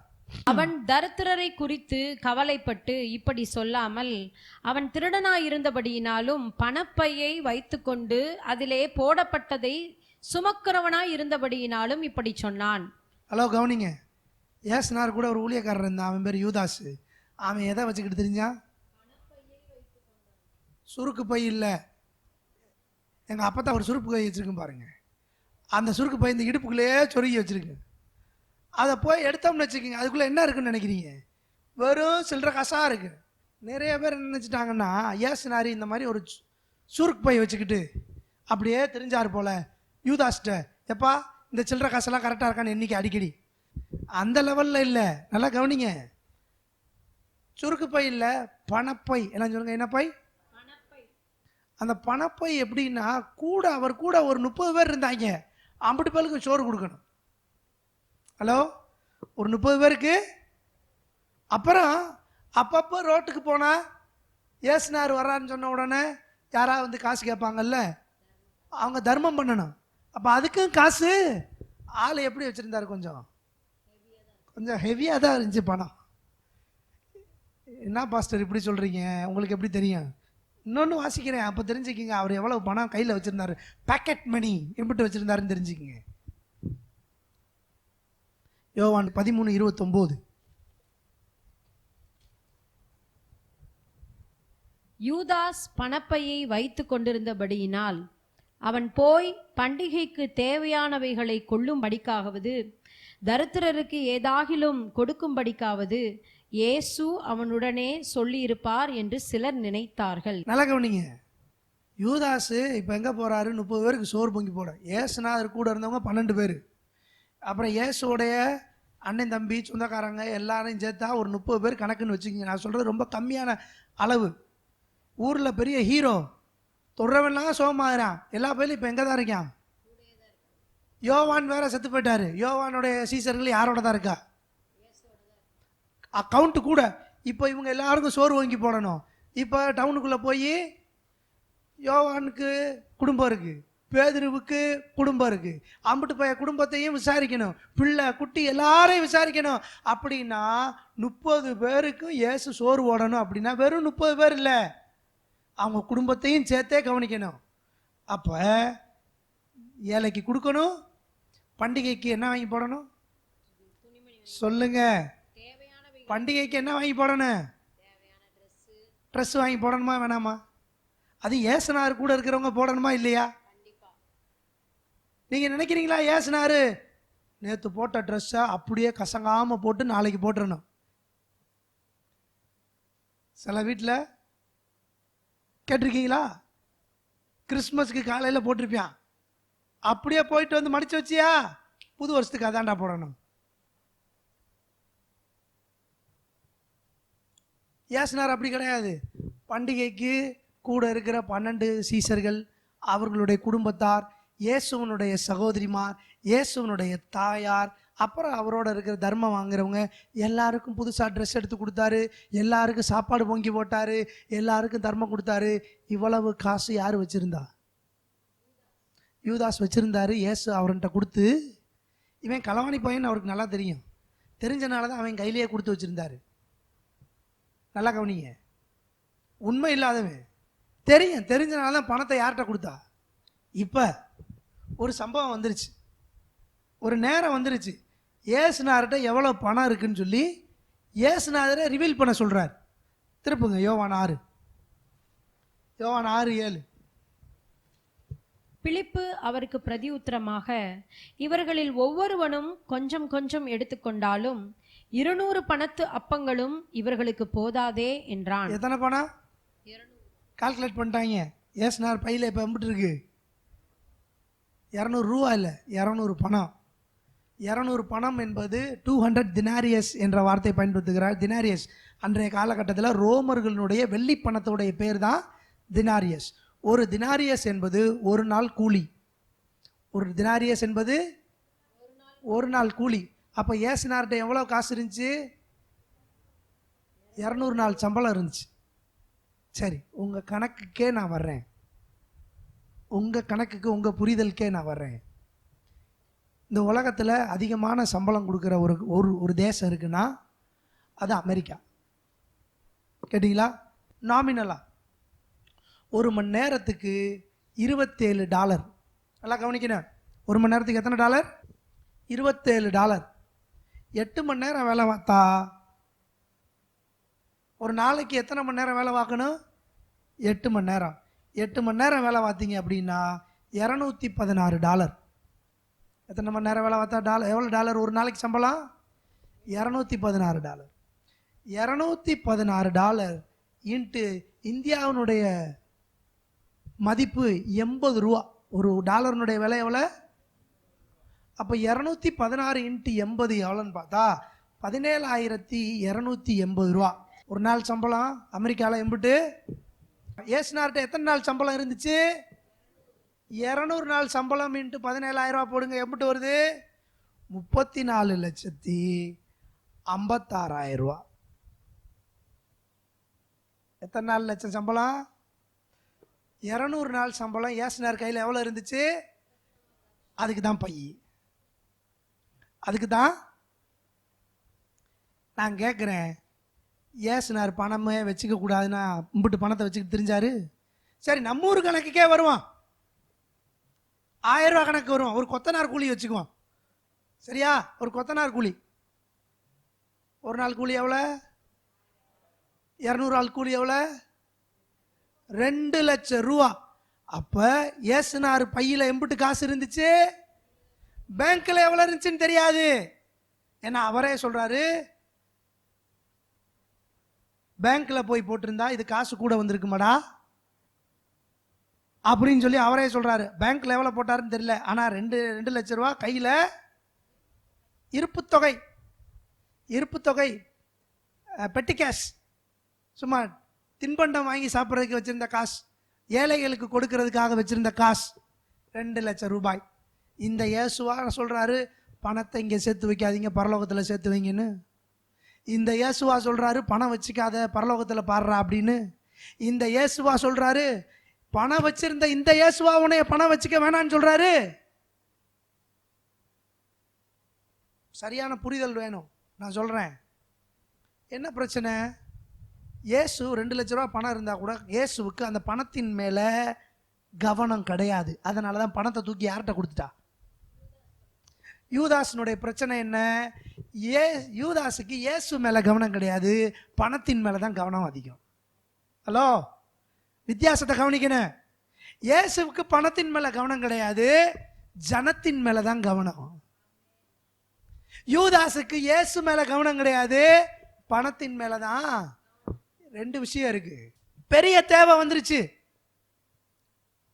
அவன் தரித்திரரை குறித்து கவலைப்பட்டு இப்படி சொல்லாமல், அவன் திருடனாய் இருந்தபடியினாலும் பணப்பையை வைத்துக்கொண்டு அதிலே போடப்பட்டதை சுமக்கிறவனாய் இருந்தபடியினாலும் இப்படி சொன்னான். ஹலோ கவனிங்க, ஏசுனார் கூட ஒரு ஊழியக்காரர் இருந்தான், அவன் பேர் யூதாசு. அவன் எதை வச்சுக்கிட்டு தெரிஞ்சான்? சுருக்கு பை இல்லை, எங்கள் அப்பா தான் ஒரு சுருக்கு பை வச்சுருக்குன்னு பாருங்க. அந்த சுருக்கு பை இந்த இடுப்புக்குள்ளேயே சொருகி வச்சுருக்கு. அதை போய் எடுத்தோம்னு வச்சுக்கோங்க, அதுக்குள்ளே என்ன இருக்குன்னு நினைக்கிறீங்க? வெறும் சில்லற காசாக இருக்குது. நிறைய பேர் என்ன நினச்சிட்டாங்கன்னா, ஏசுனாரி இந்த மாதிரி ஒரு சுருக்கு பை வச்சுக்கிட்டு அப்படியே தெரிஞ்சார் போல யூதாஸ்கிட்ட, எப்பா இந்த சில்லற காசெல்லாம் கரெக்டாக இருக்கான்னு எண்ணிக்கை அடிக்கடி. அந்த லெவலில் இல்லை. நல்லா கவனிங்க, சுருக்கு பை இல்லை, பணப்பை. எல்லாம் சொல்லுங்க, என்ன பை? அந்த பணப்பை எப்படின்னா, அவர் கூட ஒரு 30 பேர் இருந்தாங்க, 50 பேருக்கு சோறு கொடுக்கணும். ஹலோ, ஒரு 30 பேருக்கு. அப்புறம் அப்பப்போ ரோட்டுக்கு போனால் ஏசுனார் வர்றான்னு சொன்ன உடனே யாராவது வந்து காசு கேட்பாங்கல்ல, அவங்க தர்மம் பண்ணணும். அப்போ அதுக்கும் காசு. ஆள் எப்படி வச்சுருந்தாரு? கொஞ்சம் ஹெவியாக தான் இருந்துச்சு பணம். என்ன பாஸ்டர் இப்படி சொல்கிறீங்க, உங்களுக்கு எப்படி தெரியும்? இன்னொன்று வாசிக்கிறேன், அப்போ தெரிஞ்சுக்கிங்க அவர் எவ்வளோ பணம் கையில் வச்சுருந்தாரு. பேக்கெட் மணி எப்படி வச்சுருந்தாருன்னு தெரிஞ்சுக்கிங்க. யோவான் 13:29. யூதாஸ் பணப்பையை வைத்து கொண்டிருந்தபடியினால் அவன் போய் பண்டிகைக்கு தேவையானவைகளை கொள்ளும்படிக்காவது தரித்திரருக்கு ஏதாகிலும் கொடுக்கும்படிக்காவது இயேசு அவனுடனே சொல்லியிருப்பார் என்று சிலர் நினைத்தார்கள். நல்லா கவனிங்க, யூதாசு இப்போ எங்கே போகிறாரு? 30 பேருக்கு சோறு பொங்கி போட. ஏசுநாதர் கூட இருந்தவங்க 12 பேர். அப்புறம் இயேசுடைய அண்ணன் தம்பி சொந்தக்காரங்க எல்லாரையும் சேர்த்தா ஒரு 30 பேர் கணக்குன்னு வச்சுக்கிங்க. நான் சொல்கிறது ரொம்ப கம்மியான அளவு. ஊரில் பெரிய ஹீரோ, தொடரவெல்லாம் சோகமாகறான். எல்லா பேரும் இப்போ எங்கே தான் இருக்கான்? யோவான் வேற செத்து போயிட்டாரு. யோவானுடைய சீசர்கள் யாரோட தான் இருக்கா? அக்கௌண்ட்டு கூட. இப்போ இவங்க எல்லாருக்கும் சோறு வாங்கி போடணும். இப்போ டவுனுக்குள்ளே போய் யோவானுக்கு குடும்பம் இருக்குது, பேதுருவுக்கு குடும்பம் இருக்கு, அம்பிட்டு போய குடும்பத்தையும் விசாரிக்கணும், பிள்ளை குட்டி எல்லாரையும் விசாரிக்கணும். அப்படின்னா 30 பேருக்கும் இயேசு சோறு ஓடணும் அப்படின்னா வெறும் 30 பேர் இல்லை, அவங்க குடும்பத்தையும் சேர்த்தே கவனிக்கணும். அப்ப ஏழைக்கு கொடுக்கணும், பண்டிகைக்கு என்ன வாங்கி போடணும் சொல்லுங்க, பண்டிகைக்கு என்ன வாங்கி போடணும், ட்ரெஸ் வாங்கி போடணுமா வேணாமா? அது ஏசுனார் கூட இருக்கிறவங்க போடணுமா இல்லையா? நீங்க நினைக்கிறீங்களா ஏசுனாரு நேற்று போட்ட ட்ரெஸ்ஸை அப்படியே கசங்காம போட்டு நாளைக்கு போட்டுறணும்? சில வீட்டில் கேட்டிருக்கீங்களா, கிறிஸ்மஸ்க்கு காலையில் போட்டிருப்பியான், அப்படியே போயிட்டு வந்து மடிச்சு வச்சியா, புது வருஷத்துக்கு அதான்டா போடணும். ஏசுனார் அப்படி கிடையாது. பண்டிகைக்கு கூட இருக்கிற 12 சீசர்கள், அவர்களுடைய குடும்பத்தார், இயேசுவனுடைய சகோதரிமார், இயேசுவனுடைய தாயார், அப்புறம் அவரோட இருக்கிற தர்மம் வாங்குறவங்க எல்லாருக்கும் புதுசாக ட்ரெஸ் எடுத்து கொடுத்தாரு, எல்லாருக்கும் சாப்பாடு பொங்கி போட்டாரு, எல்லாருக்கும் தர்மம் கொடுத்தாரு. இவ்வளவு காசு யார் வச்சிருந்தா? யூதாஸ் வச்சிருந்தாரு. இயேசு அவர்கிட்ட கொடுத்து, இவன் களவாணி பையன் அவருக்கு நல்லா தெரியும், தெரிஞ்சனால தான் அவன் கையிலேயே கொடுத்து வச்சிருந்தாரு. நல்லா கவனிங்க, உண்மை இல்லாதவன் தெரியும், தெரிஞ்சனால தான் பணத்தை யார்கிட்ட கொடுத்தா? இப்போ ஒரு சம்பவம் வந்துருச்சு, ஒரு நேரம் வந்துருச்சு, ஏசுநாதர்கிட்ட எவ்வளோ பணம் இருக்குன்னு சொல்லி ஏசுநாதரை ரிவீல் பண்ண சொல்கிறார். திருப்புங்க யோவான் 6:7. பிலிப்பு அவருக்கு பிரதியுத்தரமாக, இவர்களில் ஒவ்வொருவனும் கொஞ்சம் கொஞ்சம் எடுத்துக்கொண்டாலும் 200 பணத்து அப்பங்களும் இவர்களுக்கு போதாதே என்றான். எத்தனை பணம் கால்குலேட் பண்ணிட்டாங்க? ஏசுனார் பையில இப்போ எம்பிட்டு இருக்கு? 200 ரூபா இல்லை, 200 பணம். 200 பணம் என்பது 200 தினாரியஸ் என்ற வார்த்தை பயன்படுத்துகிறார். தினாரியஸ் அன்றைய காலகட்டத்தில் ரோமர்களுடைய வெள்ளி பணத்துடைய பேர் தான் தினாரியஸ். ஒரு தினாரியஸ் என்பது ஒரு நாள் கூலி. ஒரு தினாரியஸ் என்பது ஒரு நாள் கூலி. அப்போ ஏசுனார்கிட்ட எவ்வளோ காசு இருந்துச்சு? 200 நாள் சம்பளம் இருந்துச்சு. சரி, உங்கள் கணக்குக்கே நான் வர்றேன், உங்கள் கணக்குக்கு உங்கள் புரிதலுக்கே நான் வர்றேன். இந்த உலகத்தில் அதிகமான சம்பளம் கொடுக்குற ஒரு தேசம் இருக்குன்னா அது அமெரிக்கா. கேட்டிங்களா? நாமினலா ஒரு மணி நேரத்துக்கு $27. நல்லா கவனிக்கணும், ஒரு மணி நேரத்துக்கு எத்தனை டாலர்? $27. 8 மணி நேரம் வேலை பார்த்தா ஒரு நாளைக்கு எத்தனை மணி நேரம் வேலை பார்க்கணும்? 8 மணி நேரம். 8 மணி நேரம் வேலை பார்த்தீங்க அப்படின்னா $216. எத்தனை மணி நேரம் வேலை பார்த்தா எவ்வளோ டாலர் ஒரு நாளைக்கு சம்பளம்? $216. $216 இன்ட்டு இந்தியாவினுடைய மதிப்பு 80 ரூபா. ஒரு டாலருனுடைய விலை எவ்வளோ? அப்போ 216 இன்ட்டு 80 எவ்வளோன்னு பார்த்தா 17,280 ரூபா ஒரு நாள் சம்பளம். அமெரிக்காவில் எம்பிட்டு? ஏசுனார்கிட்ட எத்தனை நாள் சம்பளம் இருந்துச்சு? 200 நாள் சம்பளம் இன்ட்டு 17,000 ரூபா போடுங்க, எம்பிட்டு வருது? 34,56,000 ரூபா. எத்தனை நாள் லட்சம் சம்பளம்? 200 நாள் சம்பளம். ஏசுனார் கையில் எவ்வளோ இருந்துச்சு? அதுக்கு தான் பை, அதுக்கு தான் நான் கேட்குறேன். ஏசுனார் பணமே வச்சுக்க கூடாதுன்னா இம்பிட்டு பணத்தை வச்சுக்கிட்டு தெரிஞ்சாரு? சரி, நம்ம ஊர் கணக்குக்கே வருவான், 1000 ரூபா கணக்கு வருவான். ஒரு கொத்தனார் கூலி வச்சுக்குவான், சரியா? ஒரு கொத்தனார் கூலி ஒரு நாள் கூலி எவ்வளோ? 200 நாள் கூலி எவ்வளோ? 2 லட்சம் ரூபா. அப்போ ஏசுனார் பையில் எம்பிட்டு காசு இருந்துச்சு? பேங்க்ல எவ்வளோ இருந்துச்சுன்னு தெரியாது. ஏன்னா அவரே சொல்றாரு, பேங்க்ல போய் போட்டிருந்தா இது காசு கூட வந்திருக்குமாடா அப்படின்னு சொல்லி அவரே சொல்றாரு. பேங்க்ல எவ்வளோ போட்டாருன்னு தெரியல, ஆனால் 2 லட்சம் ரூபா கையில் இருப்பு தொகை, பெட்டி கேஷ், சும்மா தின்பண்டம் வாங்கி சாப்பிட்றதுக்கு வச்சிருந்த காசு, ஏழைகளுக்கு கொடுக்கறதுக்காக வச்சிருந்த காசு 2 லட்சம் ரூபாய். இந்த இயேசுவா சொல்றாரு, பணத்தை இங்கே சேர்த்து வைக்காதீங்க, பரலோகத்தில் சேர்த்து வைங்கன்னு. இந்த இயேசுவா சொல்றாரு, பணம் வச்சுக்காத, பரலோகத்தில் பாடுறா அப்படின்னு. இந்த இயேசுவா சொல்றாரு, பணம் வச்சிருந்த இந்த இயேசுவா உன்னைய பணம் வச்சுக்க வேணான்னு சொல்றாரு? சரியான புரிதல் வேணும். நான் சொல்றேன், என்ன பிரச்சனை? இயேசு 2 லட்ச ரூபா பணம் இருந்தா கூட இயேசுவுக்கு அந்த பணத்தின் மேல கவனம் கிடையாது. அதனாலதான் பணத்தை தூக்கி யார்கிட்ட கொடுத்துட்டா? யூதாசனுடைய பிரச்சனை என்ன? யூதாசுக்கு இயேசு மேல கவனம் கிடையாது, பணத்தின் மேலதான் கவனம் அதிகம். ஹலோ, வித்தியாசத்தை கவனிக்கணும். இயேசுவுக்கு பணத்தின் மேல கவனம் கிடையாது, ஜனத்தின் மேலதான் கவனம். யூதாசுக்கு இயேசு மேல கவனம் கிடையாது, பணத்தின் மேலதான். 2 விஷயம் இருக்கு. பெரிய தேவை வந்துருச்சு.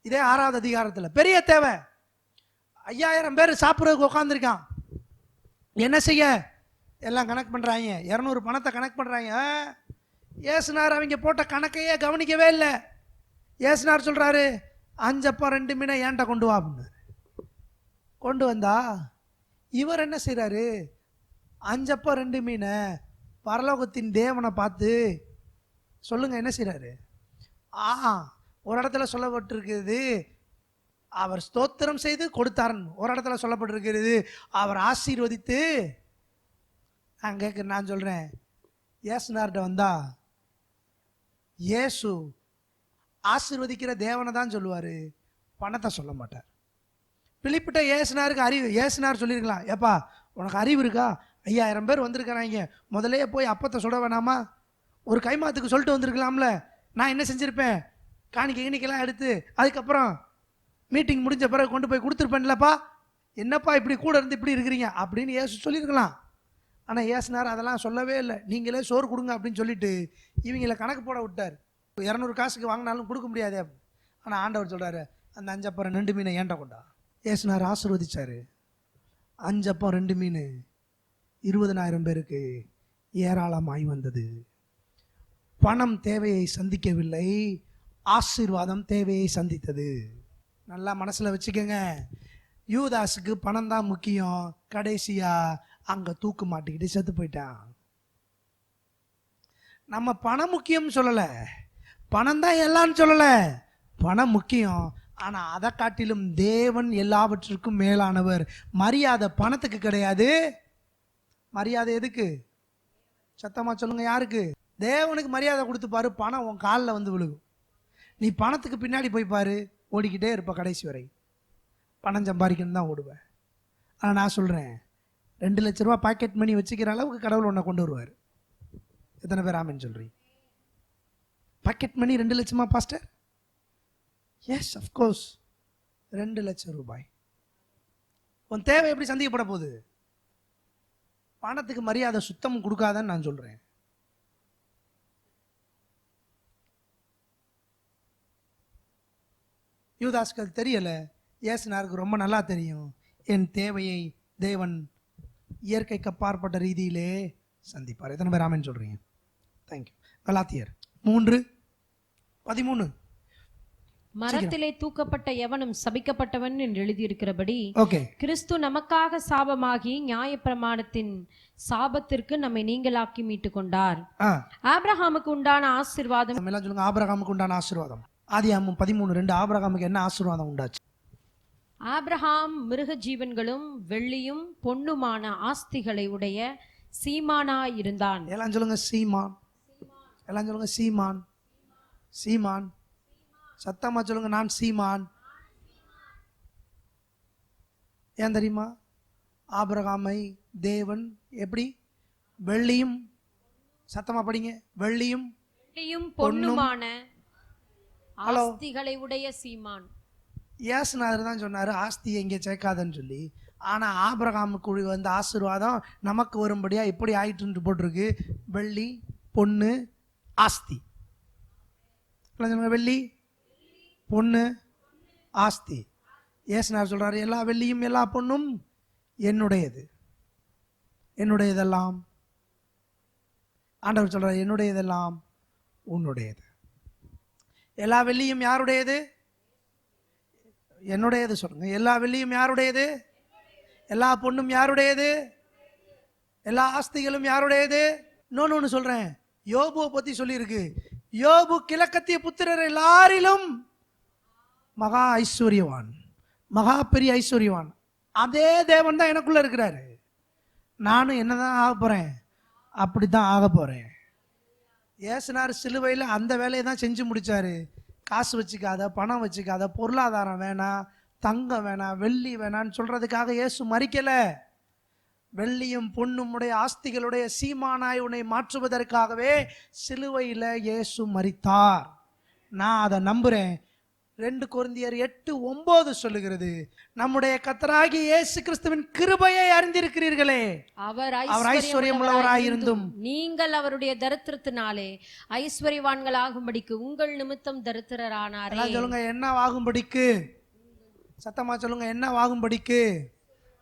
இதே 6வது அதிகாரத்துல பெரிய தேவை. 5000 பேர் சாப்பிட்றதுக்கு உட்காந்துருக்கான். என்ன செய்ய? எல்லாம் கணக்கு பண்றாங்க. 200 பணத்தை கணக்கு பண்றாங்க. ஏசுனார் அவங்க போட்ட கணக்கையே கவனிக்கவே இல்லை. ஏசுனார் சொல்றாரு, 5 அப்பம் 2 மீனை ஏன்ட்ட கொண்டு வா அப்படின்னு. கொண்டு வந்தா இவர் என்ன செய்யறாரு? 5 அப்பம் 2 மீனை பரலோகத்தின் தேவனை பார்த்து சொல்லுங்க, என்ன செய்யறாரு? ஒரு இடத்துல சொல்லப்பட்டிருக்கிறது அவர் ஸ்தோத்திரம் செய்து கொடுத்தாருன்னு, ஒரு இடத்துல சொல்லப்பட்டிருக்கிறது அவர் ஆசீர்வதித்து. நான் சொல்றேன், இயேசுனார்ட்ட வந்தா இயேசு ஆசீர்வதிக்கிற தேவனை தான் சொல்லுவாரு, பணத்தை சொல்ல மாட்டார். பிலிப்பிட்ட இயேசுனாருக்கு அறிவு. இயேசுனார் சொல்லியிருக்கலாம், ஏப்பா உனக்கு அறிவு இருக்கா? 5000 பேர் வந்திருக்கிறாங்க, முதலே போய் அப்பத்தை சுட வேணாமா? ஒரு கைமாத்துக்கு சொல்லிட்டு வந்திருக்கலாம்ல. நான் என்ன செஞ்சிருப்பேன்? காணிக்கைலாம் எடுத்து அதுக்கப்புறம் மீட்டிங் முடிஞ்ச பிறகு கொண்டு போய் கொடுத்துருப்பேன்லப்பா. என்னப்பா இப்படி கூட இருந்து இப்படி இருக்கிறீங்க அப்படின்னு இயேசு சொல்லியிருக்கலாம். ஆனால் இயேசுனார் அதெல்லாம் சொல்லவே இல்லை. நீங்களே சோறு கொடுங்க அப்படின்னு சொல்லிட்டு இவங்களை கணக்கு போட விட்டார். 200 காசுக்கு வாங்கினாலும் கொடுக்க முடியாது. ஆனால் ஆண்டவர் சொல்றாரு, அந்த 5 அப்பம் 2 மீனை ஏன்ட்ட கொண்டா. இயேசுனார் ஆசீர்வதிச்சாரு. 5 அப்பம் 2 மீன் 20,000 பேருக்கு ஏராளமாய் வந்தது. பணம் தேவையை சந்திக்கவில்லை, ஆசீர்வாதம் தேவையை சந்தித்தது. நல்லா மனசுல வச்சுக்கோங்க. யூதாசுக்கு பணம் தான் முக்கியம், கடைசியா அங்க தூக்கு மாட்டிக்கிட்டு செத்து போயிட்டான். நம்ம பணம் முக்கியம் சொல்லல, பணம் தான் எல்லாம் சொல்லல, பணம் முக்கியம். ஆனா அதை காட்டிலும் தேவன் எல்லாவற்றிற்கும் மேலானவர். மரியாதை பணத்துக்கு கிடையாது. மரியாதை எதுக்கு? சத்தமா சொல்லுங்க, யாருக்கு? தேவனுக்கு மரியாதை கொடுத்து பாரு, பணம் உன் காலில் வந்து விழுகும். நீ பணத்துக்கு பின்னாடி போய் பாரு, ஓடிக்கிட்டே இருப்ப கடைசி வரை. பணம் சம்பாதிக்கணும் தான் ஓடுவேன். ஆனால் நான் சொல்கிறேன், 2 லட்ச ரூபா பாக்கெட் மணி வச்சுக்கிற அளவுக்கு கடவுள் ஒன்றை கொண்டு வருவார். எத்தனை பேர் ஆமென் சொல்றீங்க? பாக்கெட் மணி 2 லட்சமா பாஸ்டர்? S, of course. 2 லட்சம் ரூபாய். உன் தேவை எப்படி சந்திக்கப்பட போகுது? பணத்துக்கு மரியாதை சுத்தம் கொடுக்காதன்னு நான் சொல்கிறேன். யூதாஸ்க்கு அது தெரியலை, இயேசுனாருக்கு ரொம்ப நல்லா தெரியும். என் தேவையை தேவன் இயற்கைக்கு அப்பாற்பட்ட ரீதியிலே சந்திப்பார். எத்தனை பேர் ஆமென் சொல்றீங்க? தேங்க்யூ. கலாத்தியர் 3:13. மரத்திலே தூக்கப்பட்ட எவனும் சபிக்கப்பட்டவன் என்று எழுதியிருக்கிறபடி ஓகே, கிறிஸ்து நமக்காக சாபமாகி நியாயப்பிரமாணத்தின் சாபத்திற்கு நம்மை நீங்களாக்கி மீட்டு கொண்டார். ஆபிரகாமுக்கு உண்டான ஆசீர்வாதம் எல்லாம் சொல்லுங்க. ஆபிரகாமுக்கு உண்டான ஆசீர்வாதம். ஆதியாகமம் 13:2. ஆபிரகாமுக்கு என்ன ஆசீர்வாதம் உண்டாச்சு? ஆபிரகாம் மிருக ஜீவன்களும் வெள்ளியும் பொன்னுமான ஆஸ்திகளை உடைய சீமானாய் இருந்தான். எல்லாம் சொல்லுங்க, சீமான். எல்லாம் சொல்லுங்க, சீமான். சீமான். சத்தமா சொல்லுங்க, நான் சீமான். ஏன் தெரியுமா? ஆபிரகாமை தேவன் எப்படி? வெள்ளியும், சத்தமா படிங்க, வெள்ளியும் பொன்னுமான ஆஸ்திகளை உடைய சீமான். இயேசுநாதர் தான் சொன்னாரு ஆஸ்தியை இங்கே சேர்க்காதன்னு சொல்லி. ஆனா ஆபிரகாமுக்கு வந்த ஆசீர்வாதம் நமக்கு வரும்படியா இப்படி ஆயிட்டு போட்டிருக்கு. வெள்ளி, பொண்ணு, ஆஸ்தி. வெள்ளி, பொண்ணு, ஆஸ்தி. இயேசுநாதர் சொல்றாரு, எல்லா வெள்ளியும் எல்லா பொண்ணும் என்னுடையது. என்னுடையதெல்லாம். ஆண்டவர் சொல்றாரு, என்னுடையதெல்லாம் உன்னுடையது. எல்லா வெள்ளியும் யாருடையது? என்னுடையது. சொல்லுங்க, எல்லா வெள்ளியும் யாருடையது? எல்லா பொண்ணும் யாருடையது? எல்லா ஆஸ்திகளும் யாருடையது? இன்னொன்னு சொல்றேன், யோபுவை பத்தி சொல்லி இருக்கு. யோபு கிழக்கத்திய புத்திரர் எல்லாரிலும் மகா ஐஸ்வர்யவான், மகா பெரிய ஐஸ்வர்யவான். அதே தேவன் தான் எனக்குள்ள இருக்கிறாரு. நானும் என்னதான் ஆக போறேன், அப்படித்தான் ஆக போறேன். ஏசுனார் சிலுவையில் அந்த வேலையை தான் செஞ்சு முடிச்சாரு. காசு வச்சுக்காத, பணம் வச்சுக்காத, பொருளாதாரம் வேணாம், தங்கம் வேணாம், வெள்ளி வேணான்னு சொல்றதுக்காக இயேசு மறிக்கல. வெள்ளியும் பொன்னும் உடைய ஆஸ்திகளுடைய சீமானாய் உன்னை மாற்றுவதற்காகவே சிலுவையில் இயேசு மரித்தார். நான் அதை நம்புறேன். 2 கொரிந்தியர் 8:9 சொல்லுகிறது, நம்முடைய கர்த்தராகிய இயேசு கிறிஸ்துவின் கிருபையை அறிந்திருக்கிறீர்களே, அவர் அவர் ஐஸ்வர்யமுள்ளவராயிருந்தும் நீங்கள் அவருடைய தரித்திரத்தினாலே ஐஸ்வர்யவான்கள் ஆகும்படிக்கு உங்கள் நிமித்தம் தரித்திரரானாரே. எல்லாம் சொல்லுங்க, என்ன ஆகும்படிக்கு? சத்தமா சொல்லுங்க, என்ன ஆகும்படிக்கு?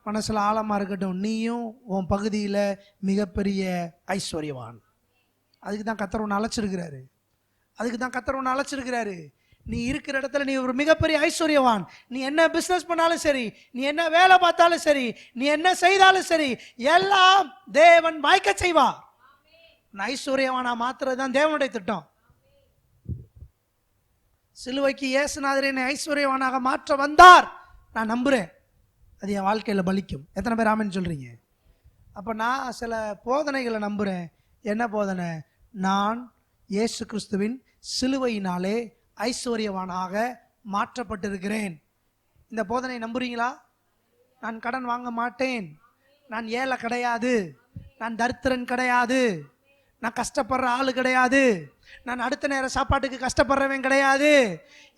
மனசுல ஆழமா இருக்கட்டும். நீயும் உன் பகுதியில மிகப்பெரிய ஐஸ்வர்யவான். அதுக்கு தான் கர்த்தர் உன்னை அழைச்சிருக்கிறாரு. அதுக்கு தான் கர்த்தர் உன்னை அழைச்சிருக்கிறாரு. நீ இருக்கிற இடத்துல நீ ஒரு மிகப்பெரிய ஐஸ்வர்யவான். நீ என்ன பிசினஸ் பண்ணாலும் சரி, நீ என்ன வேலை பார்த்தாலும் சரி, நீ என்ன செய்தாலும் சரி, எல்லாம் தேவன் வாய்க்க செய்வார். ஐஸ்வர்யவானா மாத்துறது தான் தேவனுடைய திட்டம். சிலுவைக்கு இயேசுநாதர் என்னை ஐஸ்வர்யவானாக மாற்ற வந்தார். நான் நம்புறேன், அது என் வாழ்க்கையில் பலிக்கும். எத்தனை பேர் ஆமென் சொல்றீங்க? அப்போ நான் சில போதனைகளை நம்புறேன். என்ன போதனை? நான் இயேசு கிறிஸ்துவின் சிலுவையினாலே ஐஸ்வர்யவானாக மாற்றப்பட்டிருக்கிறேன். இந்த போதனை நம்புறீங்களா? நான் கடன் வாங்க மாட்டேன், நான் ஏழை கிடையாது, நான் தரித்திரன் கிடையாது, நான் கஷ்டப்படுற ஆளு கிடையாது, நான் அடுத்த நேர சாப்பாட்டுக்கு கஷ்டப்படுறவன் கிடையாது.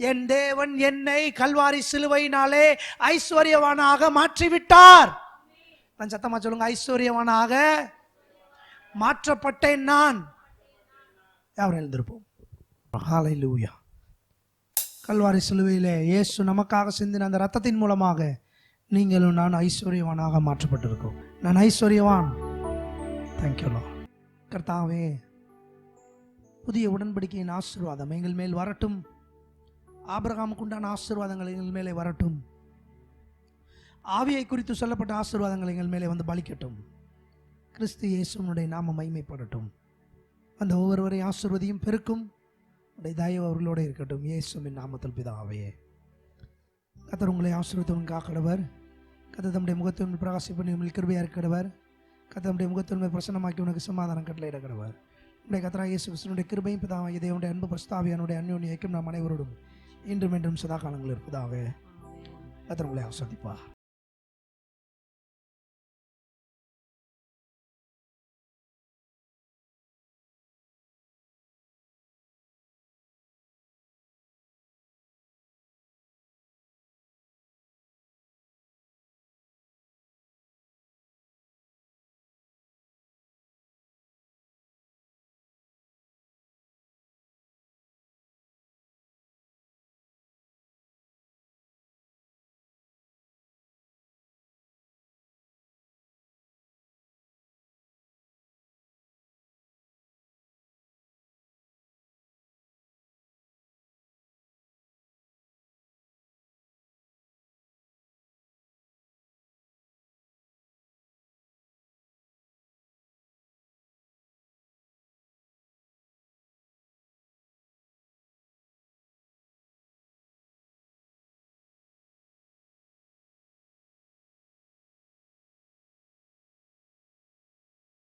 என் தேவன் என்னை கல்வாரி சிலுவையினாலே ஐஸ்வர்யவானாக மாற்றிவிட்டார். நான் சத்தமா சொல்லுங்க, ஐஸ்வர்யவானாக மாற்றப்பட்டேன் நான். யாரும் எழுந்திருப்போம். ஹல்லேலூயா. கல்வாரி சிலுவையிலே இயேசு நமக்காக சிந்தின அந்த ரத்தத்தின் மூலமாக நீங்களும் நான் ஐஸ்வர்யவானாக மாற்றப்பட்டிருக்கோம். நான் ஐஸ்வர்யவான். Thank you Lord. கர்த்தாவே, புதிய உடன்படிக்கையின் ஆசீர்வாதம் எங்கள் மேல் வரட்டும். ஆபிரகாமுக்கு உண்டான ஆசீர்வாதங்கள் எங்கள் மேலே வரட்டும். ஆவியை குறித்து சொல்லப்பட்ட ஆசீர்வாதங்கள் எங்கள் மேலே வந்து பலிக்கட்டும். கிறிஸ்து இயேசுவினுடைய நாமம் மகிமைப்படட்டும். அந்த ஒவ்வொருவரையும் ஆசீர்வதியும் பெருக்கும். உடைய தயவு அவர்களோடு இருக்கட்டும். இயேசுவின் நாமத்தில் பிதாவே. கர்த்தர் உங்களை ஆசீர்வதித்து காக்கிறவர். கர்த்தர் தம்முடைய முகத்தின் பிரகாசி பண்ணி உங்களுக்கு கிருபையா இருக்கிறவர். கர்த்தர் தம்முடைய முகத்தின் பிரசன்னமாக்கி உனக்கு சமாதானம் கட்டளையிடுகிறவர். உடைய கர்த்தராகிய இயேசு கிறிஸ்துவினுடைய கிருபையும் பிதாவாகிய தேவனுடைய அன்பு பரிசுத்தாவியானுடைய அன்யோன்ய ஐக்கியம் நாம் அனைவரோடும் இன்றும் என்றும் சதா காலங்களில் இருப்பதாக. கர்த்தர் உங்களை ஆசீர்வதிப்பார்.